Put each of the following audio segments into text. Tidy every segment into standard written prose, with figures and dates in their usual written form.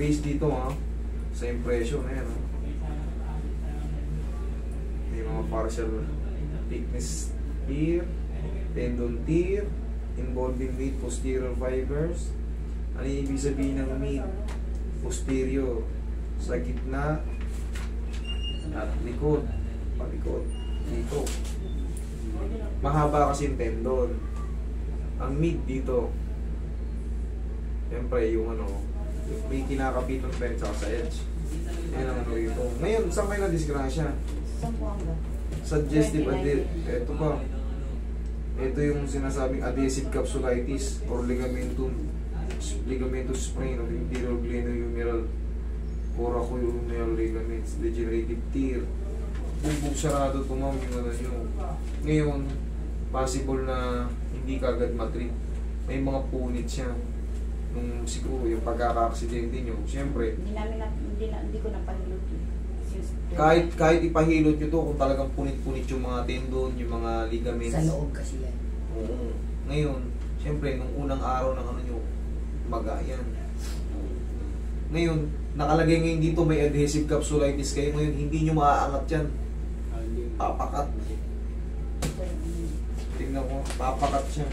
Base dito ha, sa impression na yan ha. May mga partial thickness tear, tendon tear, involving mid posterior fibers. Ano yung ibig sabihin ng mid posterior? Sa gitna at likod, palikod, dito. Mahaba kasi yung tendon. Ang mid dito, siyempre yung ano, may kinakapitan pa yun sa edge. Yan ang ano dito. Ngayon, saan kayo na-disgrasya? Suggestive adhesive. Ito pa. Ito yung sinasabing adhesive capsulitis or ligamentous sprain of inferior glenohumeral coracohumeral ligaments, degenerative tear. Bubog sarado tumaw yung ano nyo. Ngayon, possible na hindi kagad matreat. May mga punit siya. Nung siguro yung pagkaka-aksidente nyo, siyempre, hindi ko napahilot yun. Kahit ipahilot nyo to, kung talagang punit-punit yung mga tendon, yung mga ligaments. Sa loob kasi yan. Oo. Ngayon, siyempre, nung unang araw ng ano nyo, maga yan. Ngayon, nakalagay ngayon dito may adhesive capsulitis kayo. Ngayon, hindi nyo maaangat yan. Papakat. Tingnan ko, papakat siya.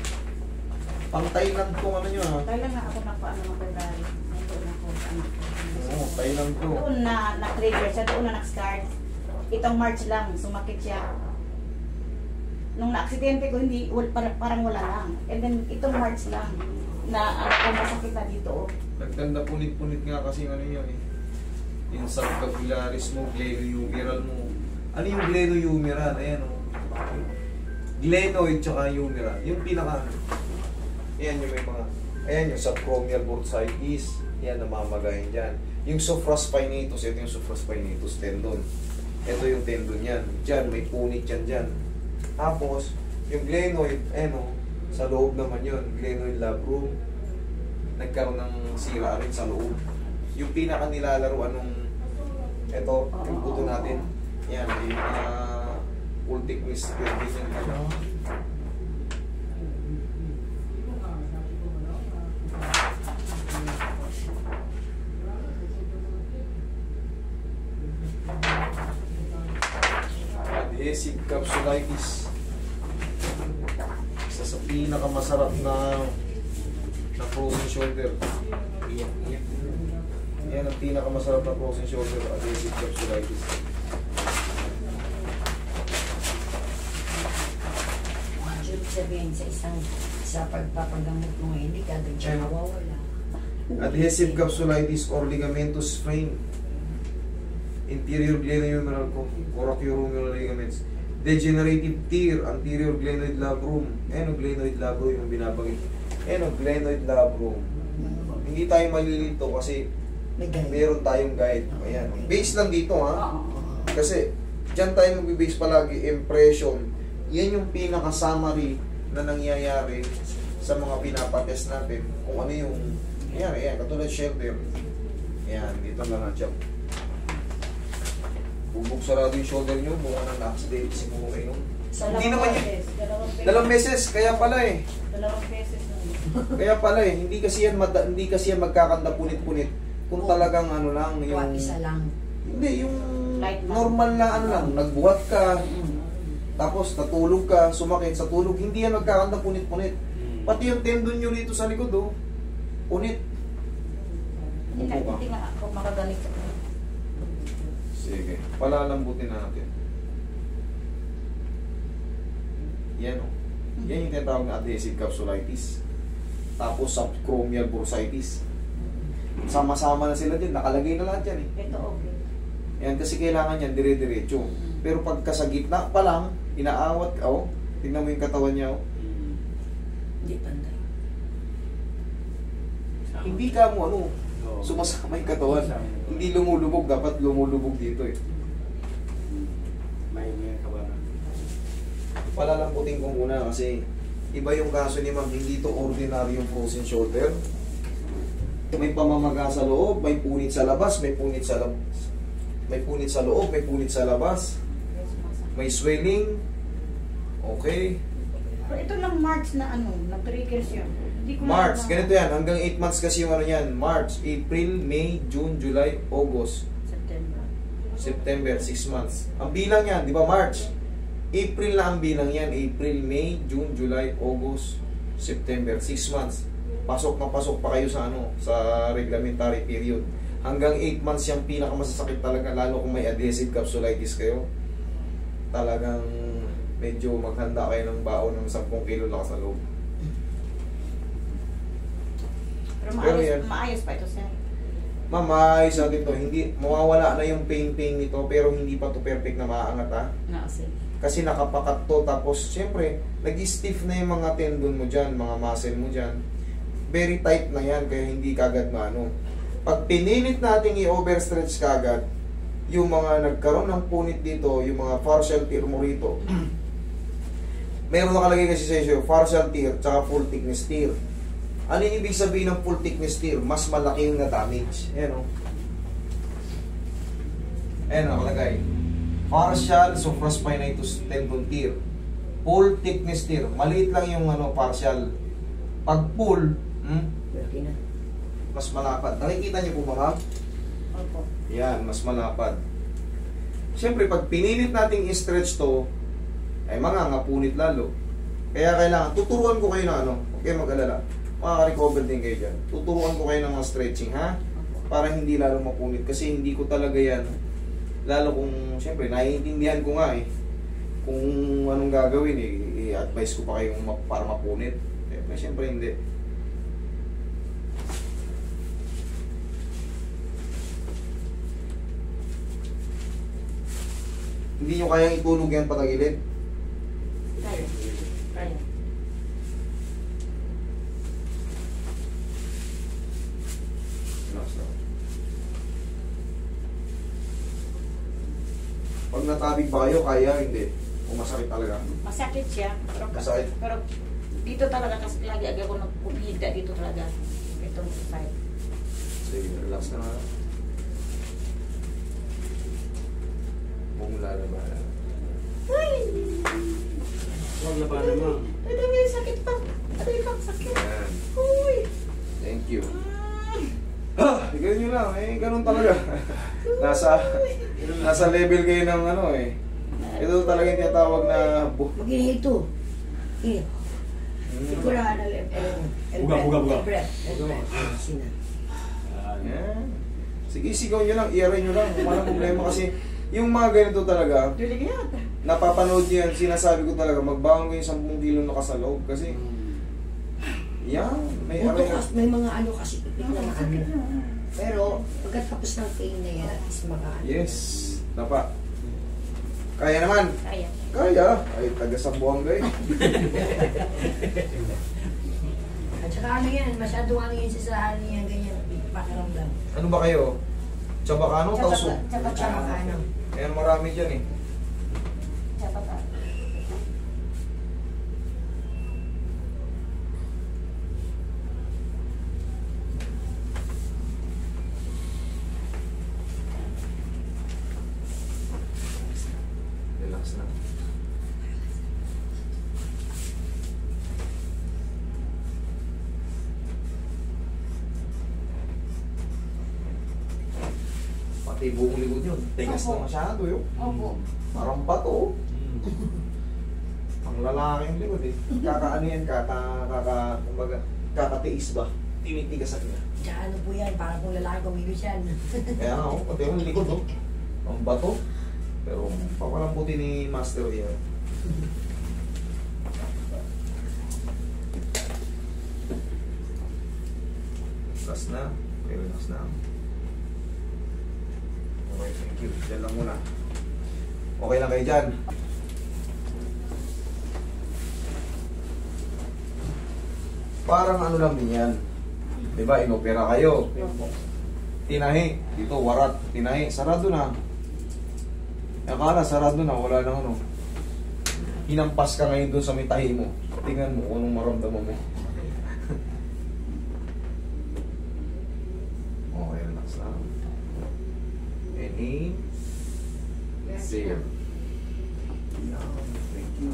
Pang Thailand kung ano nyo ha. Thailand nga ako nagpaano ng February. Doon ako ano. Oo, Thailand to. Doon na trigger siya, doon na nag-start. Itong March lang, sumakit siya. Nung na-aksidente ko, hindi, parang wala lang. And then, itong March lang, na ano ko, masakit na dito. Nagtanda punit-punit nga kasi ano yun eh. Yung subcapillaris mo, glenohumeral mo. Ano yung glenohumeral? Ayan o. Glenoid tsaka humeral. Yung pinaka... Ayan yung may mga... Ayan yung subchromial bursitis. Yan, namamagayin dyan. Yung supraspinatus, ito yung supraspinatus tendon. Ito yung tendon yan. Dyan, may punit yan dyan. Tapos, yung glenoid, ayan o. Sa loob naman yun. Glenoid labrum. Nagkaroon ng sira rin sa loob. Yung pinaka nilalaroan nung... Ito, yung buto natin. Yan, yung full thickness building yan. Adhesive capsulitis. Isa sa pinakamasarap na frozen shoulder. Yan ang pinakamasarap na frozen shoulder, adhesive capsulitis. Sabihin sa pagpapagamot mo hindi ka agad siya mawawala. Adhesive capsulitis or ligamentous sprain, inferior glenohumeral coracohumeral ligaments, degenerative tear, anterior glenoid labrum. Glenoid labrum yung binabagay. Glenoid labrum. Hindi tayo malilito kasi meron tayong guide. Ayan. Base lang dito ha. Kasi dyan tayo mag-base palagi, impression. Yan yung pinaka-summary na nangyayari sa mga pinapatest natin. Kung ano yung, ayan, katulad shoulder. Ayan, dito lang ang chop. Bubog sarado yung shoulder nyo, buka ng na-accident siguro kayo. Hindi naman yun. Dalawang beses, kaya pala eh. Dalawang beses na. Kaya pala eh, hindi kasi yan magkakanda punit-punit. Kung talagang ano lang, yung... Isa lang. Hindi, yung normal na ano lang, nagbuhat ka, tapos natulog ka, sumakit sa tulog, hindi yan magkakanda punit-punit. Pati yung tendon nyo rito sa likod, oh, punit. Hindi nga ako makagalit ka. Sige, palalambutin natin. Yan, oh. Yan yung tinatawag na adhesive capsulitis. Tapos subchromial bursitis. Sama-sama na sila din, nakalagay na lahat yan eh. Ito okay. Yan kasi kailangan yan dire-diretso. Pero pagka sa gitna pa lang, inaawat ka, oh. Tingnan mo yung katawan niya, oh. Hindi pantay. Hindi ka mo, ano, sumasama yung katawan. Hindi lumulubog, dapat lumulubog dito eh. Palalamputin ko muna kasi iba yung kaso ni ma'am, hindi to ordinary yung frozen shoulder. May pamamaga sa loob, may punit sa labas, may punit sa loob, may punit sa labas. May swelling. Okay. Pero ito lang March na ano, nag-trigger siya. Hindi ko March, na- ganito yan. Hanggang 8 months kasi yung ano yan. March, April, May, June, July, August, September. September, 6 months. Ang bilang yan, di ba March? April na ang bilang yan. April, May, June, July, August, September, 6 months. Pasok na pasok pa kayo sa ano, sa reglementary period. Hanggang 8 months yung pinakamasasakit talaga, lalo kung may adhesive capsulitis kayo. Talagang medyo maghanda kayo ng baon ng 10 kilo lakas sa loob. Pero Pero yan. maayos pa ito, sir. Ma'am, maayos natin to. Hindi, mawawala na yung pain-pain nito, pero hindi pa to perfect na maaangat ha. Sir. Kasi nakapakat to, tapos siyempre, nag-stiff na yung mga tendon mo dyan, mga muscle mo dyan. Very tight na yan, kaya hindi kagad maano. Pag pinilit natin i-overstretch kagad, yung mga nagkaroon ng punit dito, yung mga partial tear mo rito, meron nakalagay kasi sa issue, partial tear, tsaka full thickness tear. Ano yung ibig sabihin ng full thickness tear? Mas malaki yung na-damage. Ayan o. Ayan o, nakalagay. Partial supraspinatus tendon tear. Full thickness tear. Maliit lang yung ano, partial. Pag full, mas malapad. Nakikita niyo po ba, ma'am? Opo. Yan, mas malapad. Siyempre, pag pinilit nating i-stretch to, ay mangangapunit lalo. Kaya kailangan, tuturuan ko kayo na ano, huwag kayo mag-alala. Makaka-recover din kayo dyan. Tuturuan ko kayo ng mga stretching, ha? Para hindi lalo mapunit. Kasi hindi ko talaga yan. Lalo kung, siyempre, naiintindihan ko nga eh. Kung anong gagawin eh, i-advise ko pa kayong para mapunit. Siyempre, hindi. Hindi nyo kayang itulog yan patagilid. Kaya. Kaya. Pag natabig ba kayo, kaya hindi. Kung masakit talaga. Masakit siya. Pero, Masakit? pero dito talaga kasi lagi ako nagpumida dito talaga. Itong side. Sige, relax na nga. Huwag mo lalabanan. Ay! Huwag na pa naman. Ay, dami sakit pa. Ay, kang sakit. Yan. Uy! Thank you. Ah! Ganun nyo lang, eh, ganun talaga. nasa level kayo ng ano eh. Ito talaga yung tinatawag na Mag-inhale to. Inhale. Mm. Siguro na Buga. Sina. Yan. Sige, sigaw nyo lang, i-aray nyo lang. Walang problema kasi yung mga ganito talaga, Dulig yan. napapanood nyo yan, sinasabi ko talaga, magbangon kayo 10 kilo na kasaloob kasi yan, may aray. May mga ano kasi bigla na ano. Pero pagkatapos ng pain na yan, at least makaano. Yes, napa. Kaya naman. Kaya. Kaya. Ay, taga-Sambuanga eh. At saka ano yan, masyadong ano yan sa ano yan, ganyan, pakiramdam. Ano ba kayo? Chabacano, Tauso? At saka ano. Ayan, marami dyan eh. Dapat ah. Relax na. Pati buong likod yun. Tigas Opo. na masyado yun. Opo. Parang bato. Ang lalaking likod eh. Kakaano yan, kumbaga, kakatiis ba? Tinitigasan niya. Tsaka ano po yan, para kung lalaki kumigos yan. Kaya nga ako, pati ang likod oh. Ang bato. Pero papalambuti ni Master yan. Relax na. Okay, relax na. Okay, thank you. Diyan lang muna. Okay lang kayo dyan. Parang ano lang din yan. Diba, inopera kayo. Tinahi. Dito, warat. Tinahi. Sarado na. Akala, sarado na. Wala nang ano. Hinampas ka ngayon doon sa may tahi mo. Tingnan mo kung anong maramdaman mo. Okay, relax lang. Inhale. Exhale. Yan. Thank you.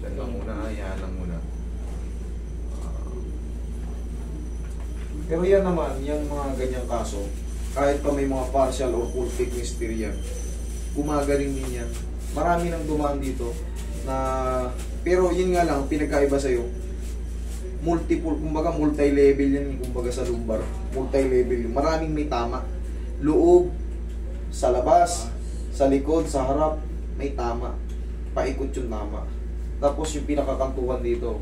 Diyan lang muna. Yan lang muna. Pero yan naman, yung mga ganyang kaso, kahit pa may mga partial or full thickness tear yan, gumagaling din yan. Marami nang dumaan dito na, pero yun nga lang, pinagkaiba sa'yo, multiple, kumbaga multi-level yan, kumbaga sa lumbar, multi-level yun. Maraming may tama. Loob, sa labas, sa likod, sa harap, may tama. Paikot yung tama. Tapos yung pinakakantuhan dito,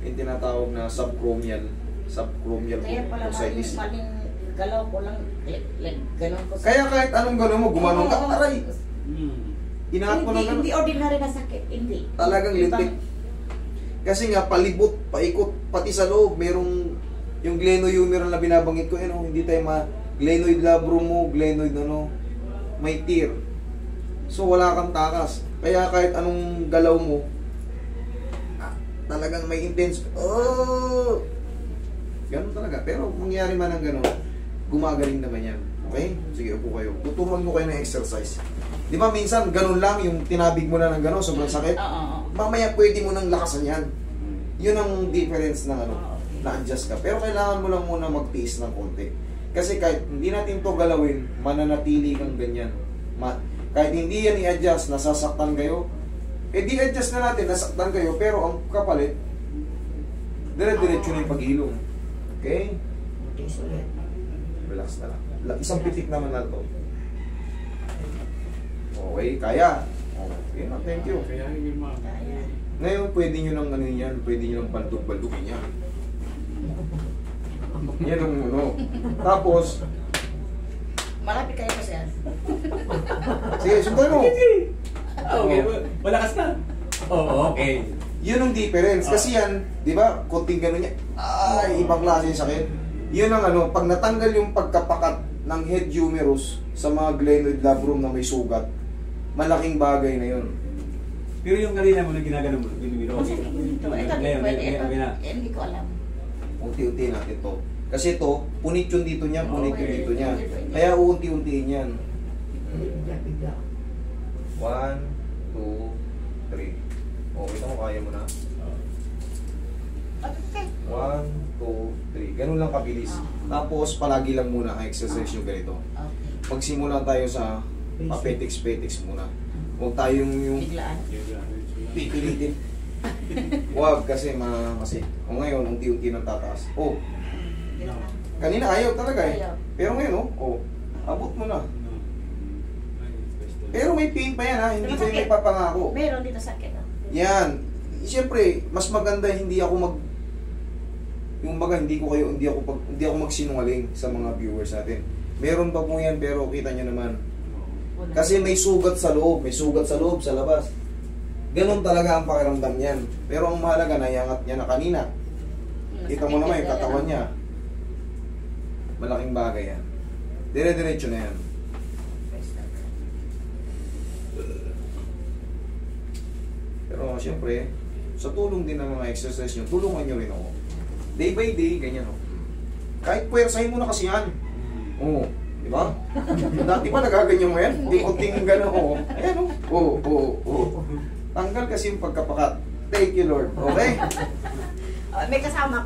yung tinatawag na subchromial Kaya pala maling galaw ko lang, ganon ko. Kaya kahit anong gano'n mo, gumanong ka, aray! Inaat mo lang Hindi ordinary na sakit, hindi. talagang litik. Kasi nga, palibot, paikot, pati sa loob, merong yung glenohumeral na binabanggit ko, hindi tayo glenoid labrum mo, glenoid may tear. So wala kang takas. Kaya kahit anong galaw mo, talagang may intense, ganun talaga. Pero mangyari man ang ganun, gumagaling naman yan. Okay? Sige, upo kayo. Tuturuan mo kayo ng exercise. Di ba minsan, ganun lang, yung tinabig mo na ng ganun, sobrang sakit. Mamaya pwede mo nang lakasan yan. Yun ang difference ng na-adjust ka. Pero kailangan mo lang muna magtiis ng konti. Kasi kahit hindi natin to galawin, mananatili kang ganyan. Kahit hindi yan i-adjust, nasasaktan kayo, di-adjust na natin, nasaktan kayo, pero ang kapalit, dire-diretso na yung paghilom. Okay? Relax na lang. Isang pitik naman na to. Okay, kaya. Okay na, thank you. Kaya yun mga. Ngayon, pwede nyo lang pwede nyo lang baldog-baldugin yan. Yan ang Tapos, Malapit kayo kasi yan. sige, sundan mo. Okay, malakas na. Oo, okay. Yun ang difference. Kasi yan, di ba, konting gano'n niya, ibang klase yung sakit. Yun ang pag natanggal yung pagkapakat ng head humerus sa mga glenoid labrum na may sugat, malaking bagay na yun. Pero yung kanina mo na ginagano mo, binibiro. Kasi ito, hindi ko alam. Unti-unti natin to. Kasi to, punit yung dito niya, punit yung dito niya. Kaya uunti-untiin yan. 1, 2, 3. Okay na, kaya mo na. 1, 2, 3. Ganun lang kabilis. Tapos, palagi lang muna ang exercise yung ganito. Magsimula tayo sa papetiks-petiks muna. Huwag tayong yung Biglaan. pipilitin. Huwag kasi o ngayon, unti-unti nang tataas. Kanina ayaw talaga eh. Pero ngayon, abot mo na. Pero may pain pa yan ha, hindi ko yung ipapangako. Meron dito sakit. Yan. Siyempre, mas maganda hindi ako hindi ako magsinungaling sa mga viewers natin. Meron pa po yan, pero kita nyo naman. Kasi may sugat sa loob, sa labas. Ganon talaga ang pakiramdam niyan. Pero ang mahalaga, naiangat niya na kanina. Kita mo naman yung katawan niya. Malaking bagay yan. Dire-diretso na yan. Pero siyempre, sa tulong din ng mga exercise nyo, tulungan nyo rin ako. Day by day, ganyan o. Kahit puwersahin mo na kasi yan. Oo. Di ba? Dati pa nagaganyan mo yan. Hindi kunting gano'n o. Ayan o. Oo. Tanggal kasi yung pagkapakat. Thank you, Lord. Okay? May kasama ko.